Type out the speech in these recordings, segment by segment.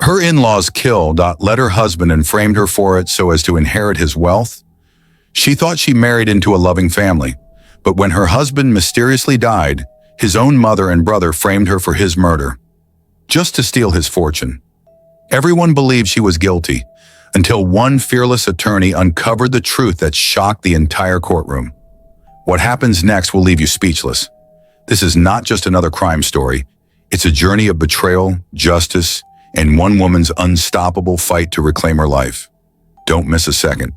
Her in-laws kil.led her husband and framed her for it so as to inherit his wealth. She thought she married into a loving family, but when her husband mysteriously died, his own mother and brother framed her for his murder, just to steal his fortune. Everyone believed she was guilty, until one fearless attorney uncovered the truth that shocked the entire courtroom. What happens next will leave you speechless. This is not just another crime story. It's a journey of betrayal, justice, and one woman's unstoppable fight to reclaim her life. Don't miss a second.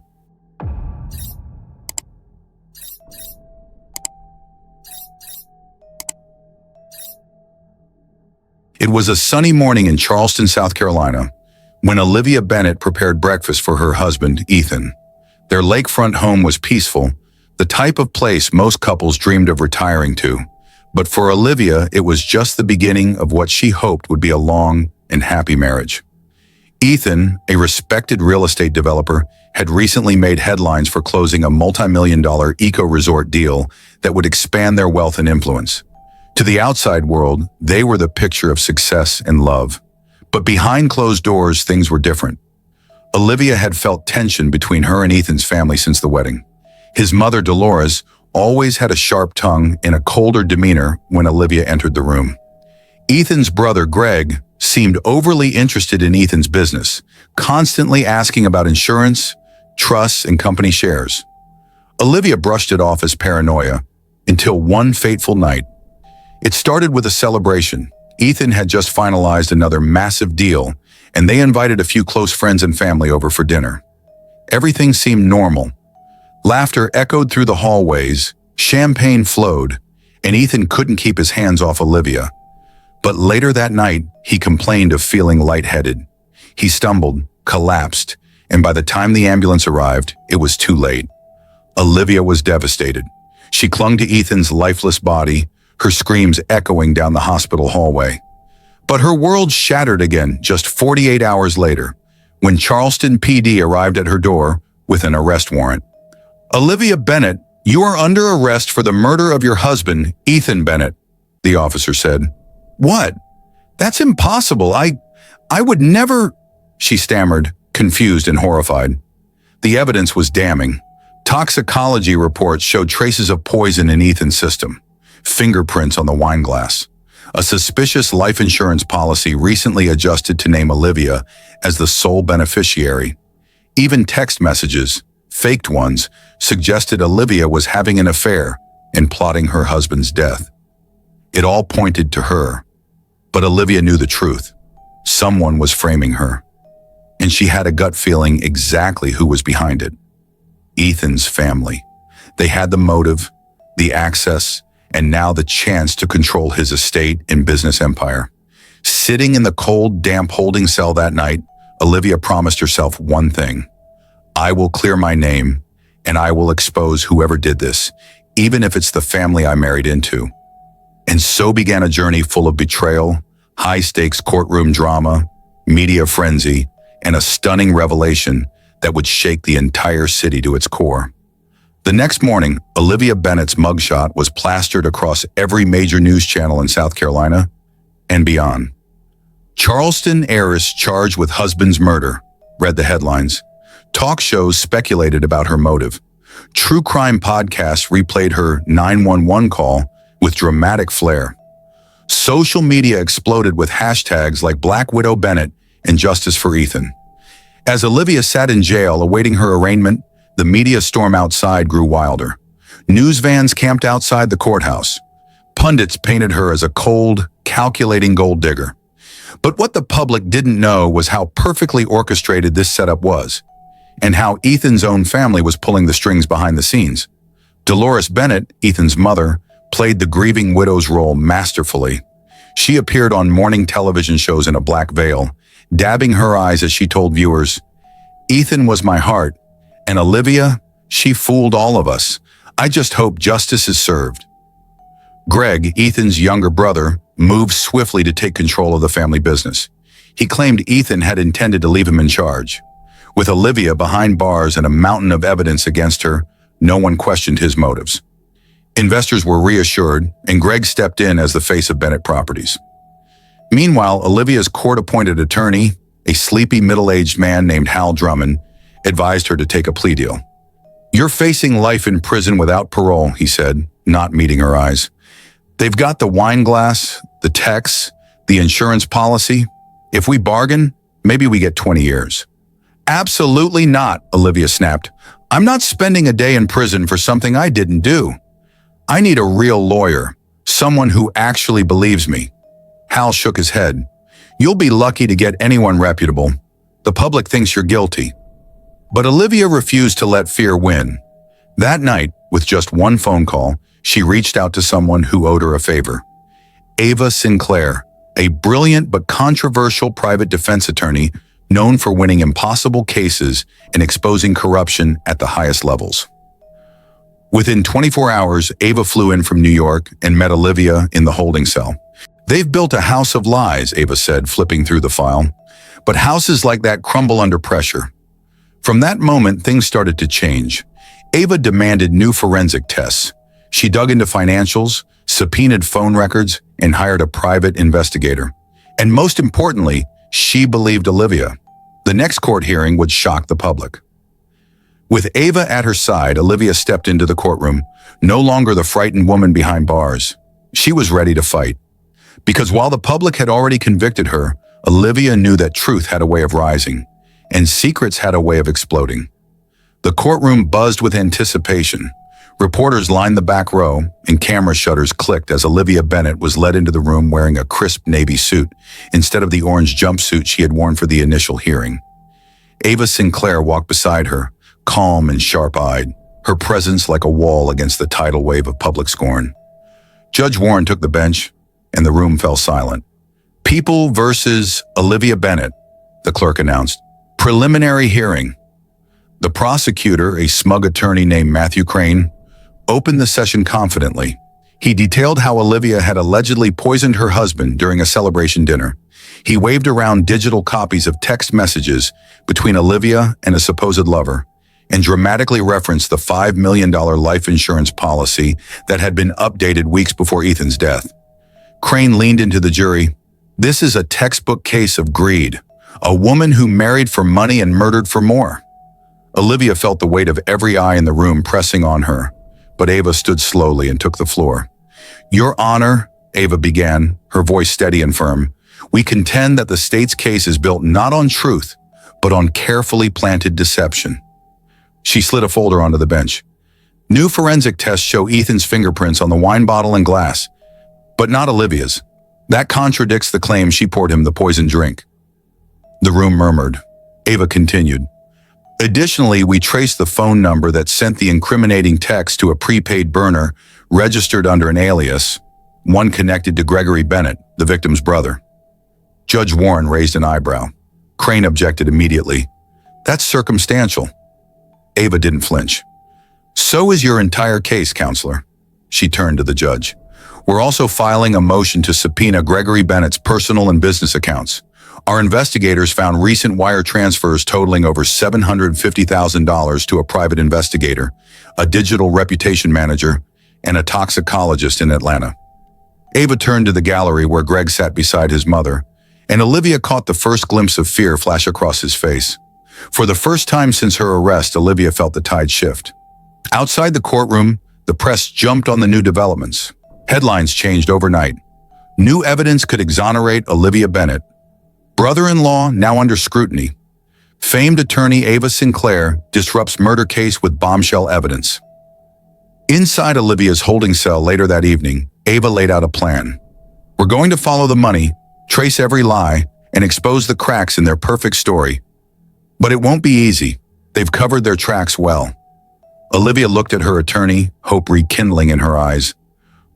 It was a sunny morning in Charleston, South Carolina, when Olivia Bennett prepared breakfast for her husband, Ethan. Their lakefront home was peaceful, the type of place most couples dreamed of retiring to. But for Olivia, it was just the beginning of what she hoped would be a long and happy marriage. Ethan, a respected real estate developer, had recently made headlines for closing a multi-million-dollar eco-resort deal that would expand their wealth and influence. To the outside world, they were the picture of success and love. But behind closed doors, things were different. Olivia had felt tension between her and Ethan's family since the wedding. His mother, Dolores, always had a sharp tongue and a colder demeanor when Olivia entered the room. Ethan's brother, Greg, seemed overly interested in Ethan's business, constantly asking about insurance, trusts, and company shares. Olivia brushed it off as paranoia until one fateful night. It started with a celebration. Ethan had just finalized another massive deal, and they invited a few close friends and family over for dinner. Everything seemed normal. Laughter echoed through the hallways, champagne flowed, and Ethan couldn't keep his hands off Olivia. But later that night, he complained of feeling lightheaded. He stumbled, collapsed, and by the time the ambulance arrived, it was too late. Olivia was devastated. She clung to Ethan's lifeless body, her screams echoing down the hospital hallway. But her world shattered again just 48 hours later, when Charleston PD arrived at her door with an arrest warrant. "Olivia Bennett, you are under arrest for the murder of your husband, Ethan Bennett," the officer said. "What? That's impossible. I would never," she stammered, confused and horrified. The evidence was damning. Toxicology reports showed traces of poison in Ethan's system, fingerprints on the wine glass. A suspicious life insurance policy recently adjusted to name Olivia as the sole beneficiary. Even text messages, faked ones, suggested Olivia was having an affair and plotting her husband's death. It all pointed to her. But Olivia knew the truth. Someone was framing her. And she had a gut feeling exactly who was behind it. Ethan's family. They had the motive, the access, and now the chance to control his estate and business empire. Sitting in the cold, damp holding cell that night, Olivia promised herself one thing. "I will clear my name, and I will expose whoever did this, even if it's the family I married into." And so began a journey full of betrayal, high-stakes courtroom drama, media frenzy, and a stunning revelation that would shake the entire city to its core. The next morning, Olivia Bennett's mugshot was plastered across every major news channel in South Carolina and beyond. "Charleston heiress charged with husband's murder," read the headlines. Talk shows speculated about her motive. True crime podcasts replayed her 911 call with dramatic flair. Social media exploded with hashtags like Black Widow Bennett and Justice for Ethan. As Olivia sat in jail awaiting her arraignment, the media storm outside grew wilder. News vans camped outside the courthouse. Pundits painted her as a cold, calculating gold digger. But what the public didn't know was how perfectly orchestrated this setup was, and how Ethan's own family was pulling the strings behind the scenes. Dolores Bennett, Ethan's mother, played the grieving widow's role masterfully. She appeared on morning television shows in a black veil, dabbing her eyes as she told viewers, "Ethan was my heart, and Olivia, she fooled all of us. I just hope justice is served." Greg, Ethan's younger brother, moved swiftly to take control of the family business. He claimed Ethan had intended to leave him in charge. With Olivia behind bars and a mountain of evidence against her, no one questioned his motives. Investors were reassured, and Greg stepped in as the face of Bennett Properties. Meanwhile, Olivia's court-appointed attorney, a sleepy middle-aged man named Hal Drummond, advised her to take a plea deal. "You're facing life in prison without parole," he said, not meeting her eyes. "They've got the wine glass, the texts, the insurance policy. If we bargain, maybe we get 20 years. "Absolutely not," Olivia snapped. "I'm not spending a day in prison for something I didn't do. I need a real lawyer, someone who actually believes me." Hal shook his head. "You'll be lucky to get anyone reputable. The public thinks you're guilty." But Olivia refused to let fear win. That night, with just one phone call, she reached out to someone who owed her a favor. Ava Sinclair, a brilliant but controversial private defense attorney known for winning impossible cases and exposing corruption at the highest levels. Within 24 hours, Ava flew in from New York and met Olivia in the holding cell. "They've built a house of lies," Ava said, flipping through the file. "But houses like that crumble under pressure." From that moment, things started to change. Ava demanded new forensic tests. She dug into financials, subpoenaed phone records, and hired a private investigator. And most importantly, she believed Olivia. The next court hearing would shock the public. With Ava at her side, Olivia stepped into the courtroom, no longer the frightened woman behind bars. She was ready to fight. Because while the public had already convicted her, Olivia knew that truth had a way of rising, and secrets had a way of exploding. The courtroom buzzed with anticipation. Reporters lined the back row, and camera shutters clicked as Olivia Bennett was led into the room wearing a crisp navy suit instead of the orange jumpsuit she had worn for the initial hearing. Ava Sinclair walked beside her, calm and sharp-eyed, her presence like a wall against the tidal wave of public scorn. Judge Warren took the bench, and the room fell silent. "People versus Olivia Bennett," the clerk announced. "Preliminary hearing." The prosecutor, a smug attorney named Matthew Crane, opened the session confidently. He detailed how Olivia had allegedly poisoned her husband during a celebration dinner. He waved around digital copies of text messages between Olivia and a supposed lover, and dramatically referenced the $5 million life insurance policy that had been updated weeks before Ethan's death. Crane leaned into the jury. "This is a textbook case of greed. A woman who married for money and murdered for more." Olivia felt the weight of every eye in the room pressing on her, but Ava stood slowly and took the floor. "Your Honor," Ava began, her voice steady and firm, "we contend that the state's case is built not on truth, but on carefully planted deception." She slid a folder onto the bench. "New forensic tests show Ethan's fingerprints on the wine bottle and glass, but not Olivia's. That contradicts the claim she poured him the poisoned drink." The room murmured. Ava continued. "Additionally, we traced the phone number that sent the incriminating text to a prepaid burner registered under an alias, one connected to Gregory Bennett, the victim's brother." Judge Warren raised an eyebrow. Crane objected immediately. "That's circumstantial." Ava didn't flinch. "So is your entire case, counselor." She turned to the judge. "We're also filing a motion to subpoena Gregory Bennett's personal and business accounts. Our investigators found recent wire transfers totaling over $750,000 to a private investigator, a digital reputation manager, and a toxicologist in Atlanta." Ava turned to the gallery where Greg sat beside his mother, and Olivia caught the first glimpse of fear flash across his face. For the first time since her arrest, Olivia felt the tide shift. Outside the courtroom, the press jumped on the new developments. Headlines changed overnight. New evidence could exonerate Olivia Bennett. Brother-in-law now under scrutiny. Famed attorney Ava Sinclair disrupts murder case with bombshell evidence. Inside Olivia's holding cell later that evening, Ava laid out a plan. "We're going to follow the money, trace every lie, and expose the cracks in their perfect story. But it won't be easy. They've covered their tracks well." Olivia looked at her attorney, hope rekindling in her eyes.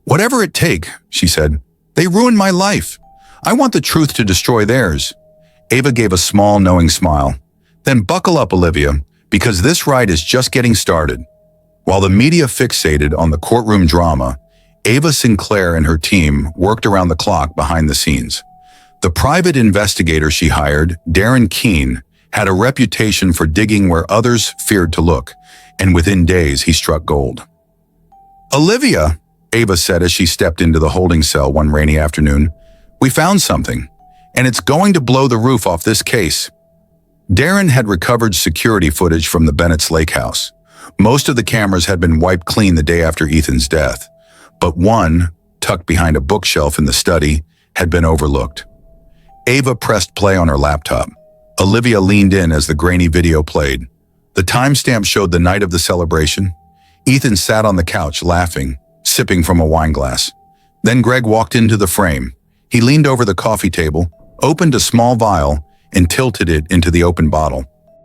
"Whatever it take," she said. "They ruined my life. I want the truth to destroy theirs." Ava gave a small, knowing smile. "Then buckle up, Olivia, because this ride is just getting started." While the media fixated on the courtroom drama, Ava Sinclair and her team worked around the clock behind the scenes. The private investigator she hired, Darren Keene, had a reputation for digging where others feared to look, and within days he struck gold. "Olivia," Ava said as she stepped into the holding cell one rainy afternoon, "we found something. and it's going to blow the roof off this case. Darren had recovered security footage from the Bennett's lake house. Most of the cameras had been wiped clean the day after Ethan's death, but one, tucked behind a bookshelf in the study, had been overlooked. Ava pressed play on her laptop. Olivia leaned in as the grainy video played. The timestamp showed the night of the celebration. Ethan sat on the couch laughing, sipping from a wine glass. Then Greg walked into the frame. He leaned over the coffee table, opened a small vial, and tilted it into the open bottle.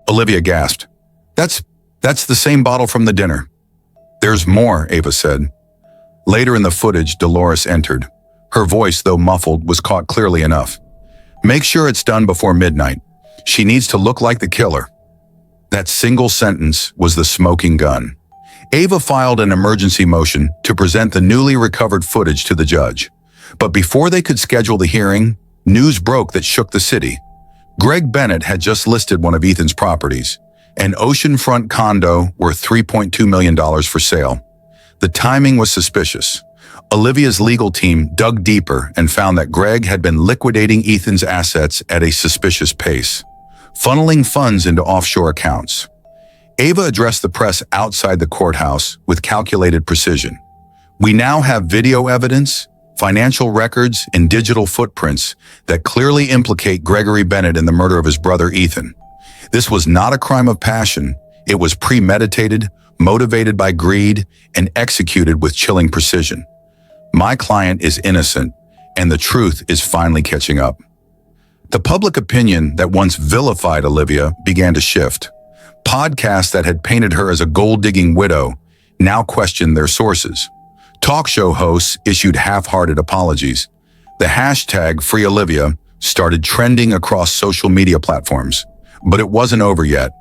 Olivia gasped. That's the same bottle from the dinner. There's more, Ava said. Later in the footage, Dolores entered. Her voice, though muffled, was caught clearly enough. Make sure it's done before midnight. She needs to look like the killer. That single sentence was the smoking gun. Ava filed an emergency motion to present the newly recovered footage to the judge. But before they could schedule the hearing, news broke that shook the city. Greg Bennett had just listed one of Ethan's properties, an oceanfront condo worth $3.2 million for sale. The timing was suspicious. Olivia's legal team dug deeper and found that Greg had been liquidating Ethan's assets at a suspicious pace, funneling funds into offshore accounts. Ava addressed the press outside the courthouse with calculated precision. We now have video evidence, financial records, and digital footprints that clearly implicate Gregory Bennett in the murder of his brother Ethan. This was not a crime of passion. It was premeditated, motivated by greed, and executed with chilling precision. My client is innocent, and the truth is finally catching up. The public opinion that once vilified Olivia began to shift. Podcasts that had painted her as a gold-digging widow now questioned their sources. Talk show hosts issued half-hearted apologies. The hashtag #FreeOlivia started trending across social media platforms. But it wasn't over yet.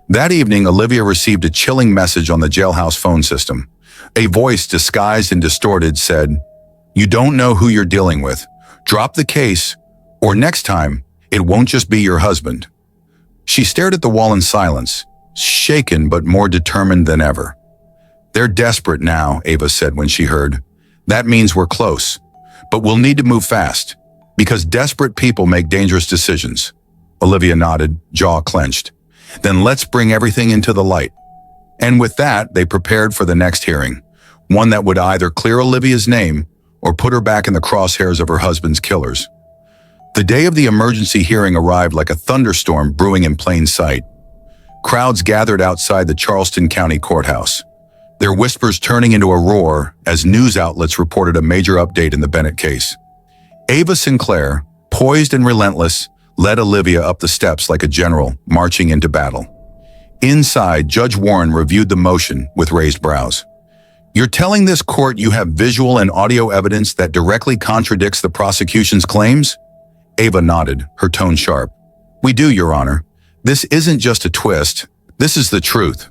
That evening, Olivia received a chilling message on the jailhouse phone system. A voice disguised and distorted said, "You don't know who you're dealing with. Drop the case, or next time, it won't just be your husband." She stared at the wall in silence, shaken but more determined than ever. "They're desperate now," Ava said when she heard. "That means we're close. But we'll need to move fast, because desperate people make dangerous decisions." Olivia nodded, jaw clenched. "Then let's bring everything into the light." And with that, they prepared for the next hearing, one that would either clear Olivia's name or put her back in the crosshairs of her husband's killers. The day of the emergency hearing arrived like a thunderstorm brewing in plain sight. Crowds gathered outside the Charleston County Courthouse, their whispers turning into a roar as news outlets reported a major update in the Bennett case. Ava Sinclair, poised and relentless, led Olivia up the steps like a general marching into battle. Inside, Judge Warren reviewed the motion with raised brows. "You're telling this court you have visual and audio evidence that directly contradicts the prosecution's claims?" Ava nodded, her tone sharp. "We do, Your Honor. This isn't just a twist. This is the truth."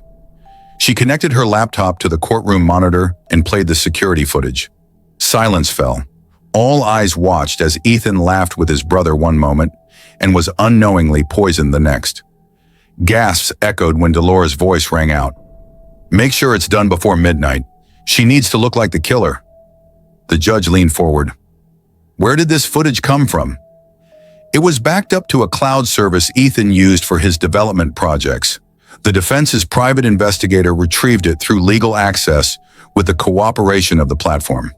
She connected her laptop to the courtroom monitor and played the security footage. Silence fell. All eyes watched as Ethan laughed with his brother one moment and was unknowingly poisoned the next. Gasps echoed when Dolores' voice rang out. "Make sure it's done before midnight. She needs to look like the killer." The judge leaned forward. "Where did this footage come from?" It was backed up to a cloud service Ethan used for his development projects. The defense's private investigator retrieved it through legal access with the cooperation of the platform.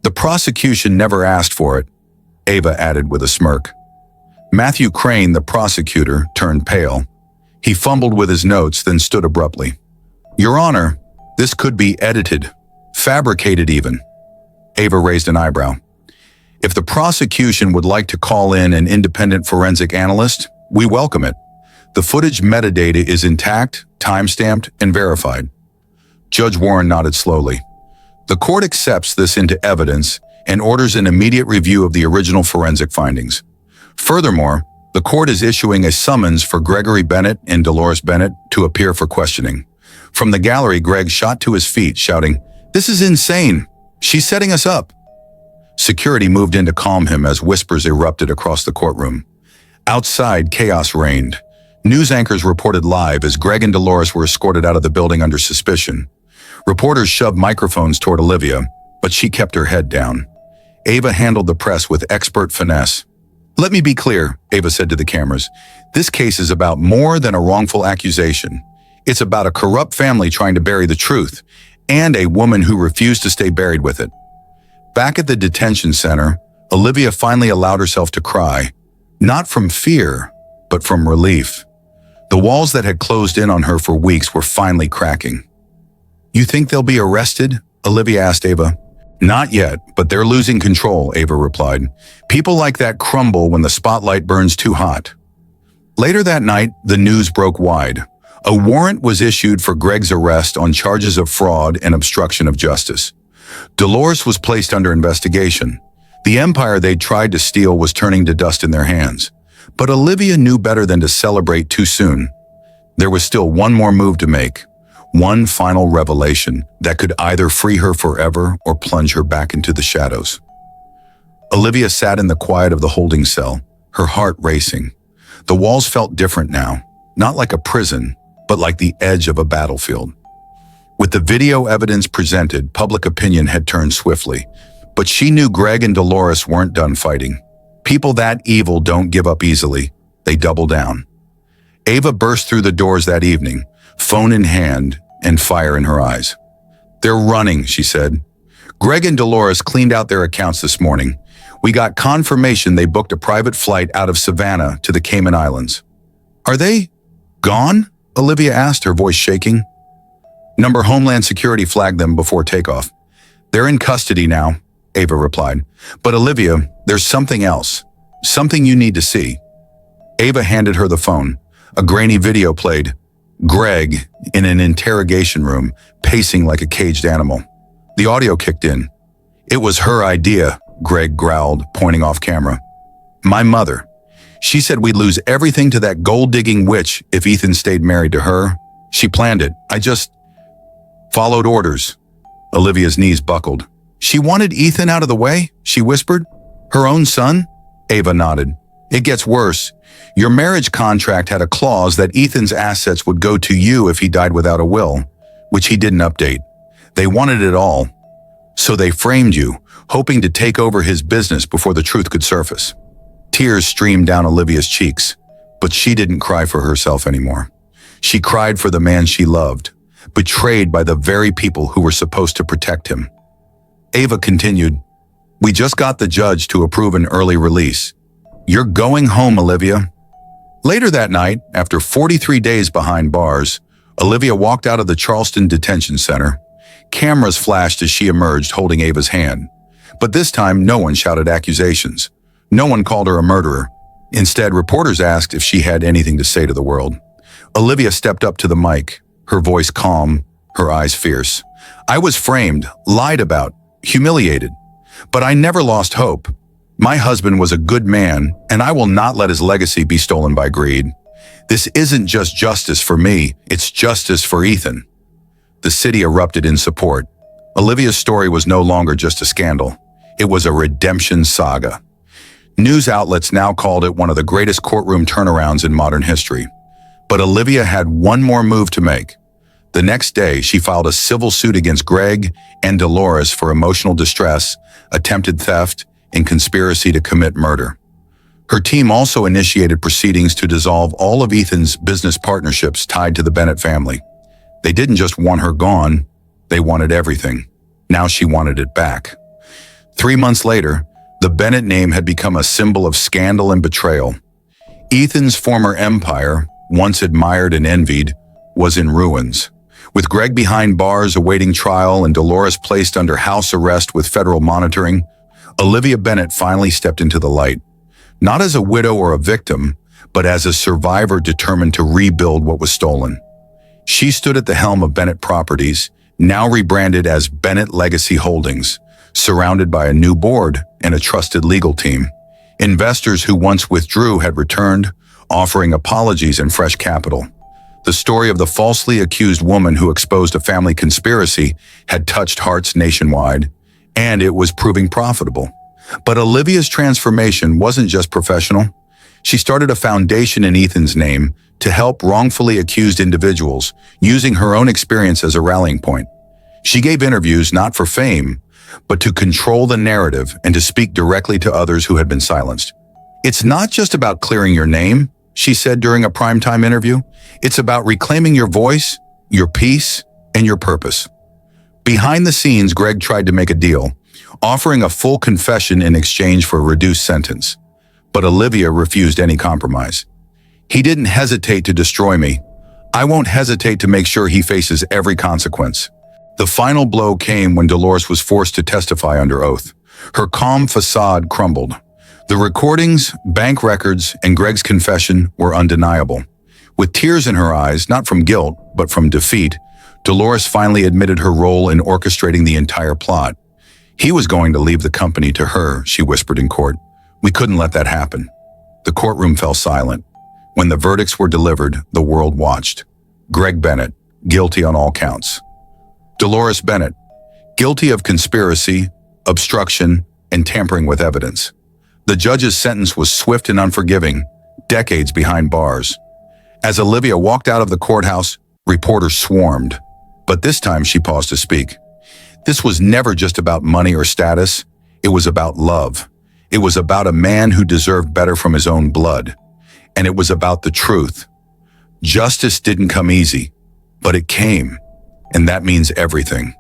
"The prosecution never asked for it," Ava added with a smirk. Matthew Crane, the prosecutor, turned pale. He fumbled with his notes, then stood abruptly. "Your Honor, this could be edited, fabricated even." Ava raised an eyebrow. "If the prosecution would like to call in an independent forensic analyst, we welcome it. The footage metadata is intact, time-stamped, and verified." Judge Warren nodded slowly. "The court accepts this into evidence and orders an immediate review of the original forensic findings. Furthermore, the court is issuing a summons for Gregory Bennett and Dolores Bennett to appear for questioning." From the gallery, Greg shot to his feet, shouting, "This is insane! She's setting us up!" Security moved in to calm him as whispers erupted across the courtroom. Outside, chaos reigned. News anchors reported live as Greg and Dolores were escorted out of the building under suspicion. Reporters shoved microphones toward Olivia, but she kept her head down. Ava handled the press with expert finesse. Let me be clear, Ava said to the cameras. This case is about more than a wrongful accusation. It's about a corrupt family trying to bury the truth, and a woman who refused to stay buried with it. Back at the detention center, Olivia finally allowed herself to cry, not from fear, but from relief. The walls that had closed in on her for weeks were finally cracking. You think they'll be arrested? Olivia asked Ava. Not yet, but they're losing control, Ava replied. People like that crumble when the spotlight burns too hot. Later that night, the news broke wide. A warrant was issued for Greg's arrest on charges of fraud and obstruction of justice. Dolores was placed under investigation. The empire they'd tried to steal was turning to dust in their hands. But Olivia knew better than to celebrate too soon. There was still one more move to make. One final revelation that could either free her forever or plunge her back into the shadows. Olivia sat in the quiet of the holding cell, her heart racing. The walls felt different now, not like a prison, but like the edge of a battlefield. With the video evidence presented, public opinion had turned swiftly, but she knew Greg and Dolores weren't done fighting. People that evil don't give up easily. They double down. Ava burst through the doors that evening, phone in hand and fire in her eyes. They're running, she said. Greg and Dolores cleaned out their accounts this morning. We got confirmation they booked a private flight out of Savannah to the Cayman Islands. Are they gone? Olivia asked, her voice shaking. Number Homeland Security flagged them before takeoff. They're in custody now, Ava replied. But Olivia, there's something else. Something you need to see. Ava handed her the phone. A grainy video played. Greg, in an interrogation room, pacing like a caged animal. The audio kicked in. It was her idea, Greg growled, pointing off camera. My mother. She said we'd lose everything to that gold-digging witch if Ethan stayed married to her. She planned it. I just followed orders. Olivia's knees buckled. She wanted Ethan out of the way, she whispered. Her own son? Ava nodded. It gets worse. Your marriage contract had a clause that Ethan's assets would go to you if he died without a will, which he didn't update. They wanted it all. So they framed you, hoping to take over his business before the truth could surface. Tears streamed down Olivia's cheeks, but she didn't cry for herself anymore. She cried for the man she loved, betrayed by the very people who were supposed to protect him. Ava continued, We just got the judge to approve an early release. You're going home, Olivia. Later that night, after 43 days behind bars, Olivia walked out of the Charleston Detention Center. Cameras flashed as she emerged holding Ava's hand. But this time, no one shouted accusations. No one called her a murderer. Instead, reporters asked if she had anything to say to the world. Olivia stepped up to the mic, her voice calm, her eyes fierce. I was framed, lied about, humiliated. But I never lost hope. My husband was a good man, and I will not let his legacy be stolen by greed. This isn't just justice for me, it's justice for Ethan. The city erupted in support. Olivia's story was no longer just a scandal. It was a redemption saga. News outlets now called it one of the greatest courtroom turnarounds in modern history. But Olivia had one more move to make. The next day, she filed a civil suit against Greg and Dolores for emotional distress, attempted theft, and conspiracy to commit murder. Her team also initiated proceedings to dissolve all of Ethan's business partnerships tied to the Bennett family. They didn't just want her gone, they wanted everything. Now she wanted it back. 3 months later, the Bennett name had become a symbol of scandal and betrayal. Ethan's former empire, once admired and envied, was in ruins. With Greg behind bars awaiting trial and Dolores placed under house arrest with federal monitoring, Olivia Bennett finally stepped into the light. Not as a widow or a victim, but as a survivor determined to rebuild what was stolen. She stood at the helm of Bennett Properties, now rebranded as Bennett Legacy Holdings, surrounded by a new board and a trusted legal team. Investors who once withdrew had returned, offering apologies and fresh capital. The story of the falsely accused woman who exposed a family conspiracy had touched hearts nationwide, and it was proving profitable. But Olivia's transformation wasn't just professional. She started a foundation in Ethan's name to help wrongfully accused individuals, using her own experience as a rallying point. She gave interviews not for fame, but to control the narrative and to speak directly to others who had been silenced. "It's not just about clearing your name," she said during a primetime interview. "It's about reclaiming your voice, your peace, and your purpose." Behind the scenes, Greg tried to make a deal, offering a full confession in exchange for a reduced sentence. But Olivia refused any compromise. "He didn't hesitate to destroy me. I won't hesitate to make sure he faces every consequence." The final blow came when Dolores was forced to testify under oath. Her calm facade crumbled. The recordings, bank records, and Greg's confession were undeniable. With tears in her eyes, not from guilt, but from defeat, Dolores finally admitted her role in orchestrating the entire plot. "He was going to leave the company to her," she whispered in court. "We couldn't let that happen." The courtroom fell silent. When the verdicts were delivered, the world watched. Greg Bennett, guilty on all counts. Dolores Bennett, guilty of conspiracy, obstruction, and tampering with evidence. The judge's sentence was swift and unforgiving, decades behind bars. As Olivia walked out of the courthouse, reporters swarmed. But this time she paused to speak. This was never just about money or status. It was about love. It was about a man who deserved better from his own blood. And it was about the truth. Justice didn't come easy, but it came. And that means everything.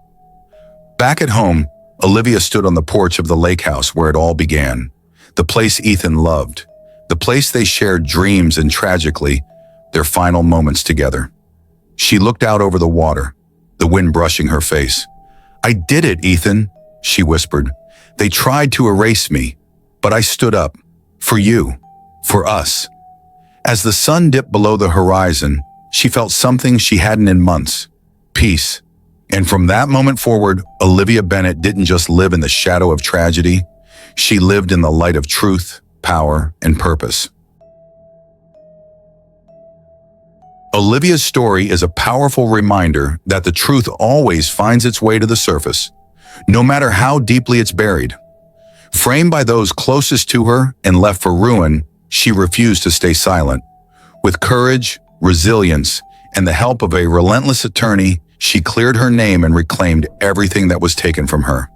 Back at home, Olivia stood on the porch of the lake house where it all began. The place Ethan loved. The place they shared dreams and, tragically, their final moments together. She looked out over the water, the wind brushing her face. "I did it, Ethan," she whispered. "They tried to erase me, but I stood up. For you. For us." As the sun dipped below the horizon, she felt something she hadn't in months. Peace. And from that moment forward, Olivia Bennett didn't just live in the shadow of tragedy. She lived in the light of truth, power, and purpose. Olivia's story is a powerful reminder that the truth always finds its way to the surface, no matter how deeply it's buried. Framed by those closest to her and left for ruin, she refused to stay silent. With courage, resilience, and the help of a relentless attorney, she cleared her name and reclaimed everything that was taken from her.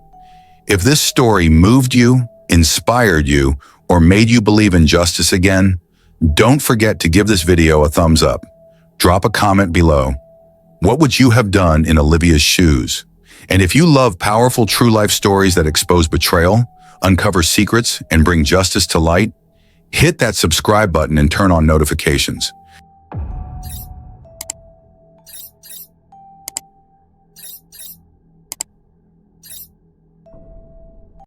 If this story moved you, inspired you, or made you believe in justice again, don't forget to give this video a thumbs up. Drop a comment below. What would you have done in Olivia's shoes? And if you love powerful true life stories that expose betrayal, uncover secrets, and bring justice to light, hit that subscribe button and turn on notifications.